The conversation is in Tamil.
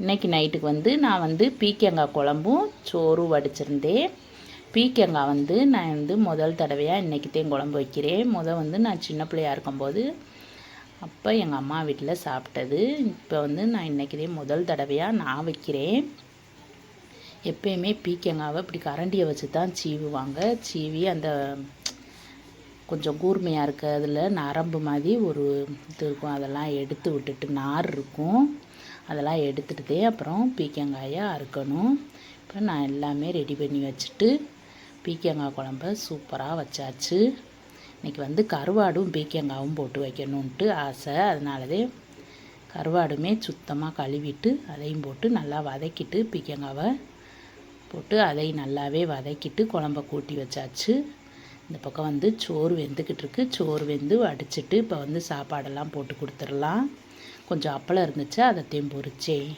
இன்றைக்கி நைட்டுக்கு வந்து நான் வந்து பீக்கங்காய் குழம்பும் சோறும் வடிச்சிருந்தேன். பீக்கங்காய் வந்து நான் வந்து முதல் தடவையாக இன்றைக்கித்தான் குழம்பு வைக்கிறேன். வந்து நான் சின்ன பிள்ளையாக இருக்கும்போது அப்போ எங்கள் அம்மா வீட்டில் சாப்பிட்டது. இப்போ வந்து நான் இன்றைக்கிதே முதல் தடவையாக நான் வைக்கிறேன். எப்பயுமே பீக்கங்காவை இப்படி கரண்டியை வச்சு தான் சீவுவாங்க. சீவி அந்த கொஞ்சம் கூர்மையாக இருக்க அதில் நரம்பு மாதிரி ஒரு இது இருக்கும், அதெல்லாம் எடுத்து விட்டுட்டு நார் இருக்கும், அதெல்லாம் எடுத்துகிட்டே அப்புறம் பீக்கங்காயை அறுக்கணும். இப்போ நான் எல்லாமே ரெடி பண்ணி வச்சுட்டு பீக்கங்காய் குழம்ப சூப்பராக வச்சாச்சு. இன்றைக்கி வந்து கருவாடும் பீக்கங்காயும் போட்டு வைக்கணுன்ட்டு ஆசை. அதனாலதே கருவாடுமே சுத்தமாக கழுவிட்டு அதையும் போட்டு நல்லா வதக்கிட்டு பீக்கங்காவை போட்டு அதையும் நல்லாவே வதக்கிட்டு குழம்ப கூட்டி வச்சாச்சு. இந்த பக்கம் வந்து சோறு வெந்துக்கிட்டு இருக்கு. சோறு வெந்து வடிச்சிட்டு இப்போ வந்து சாப்பாடெல்லாம் போட்டு கொடுத்துடலாம். கொஞ்சம் அப்பளம் இருந்துச்சு, அதைத்தையும் பொரிச்சேன்.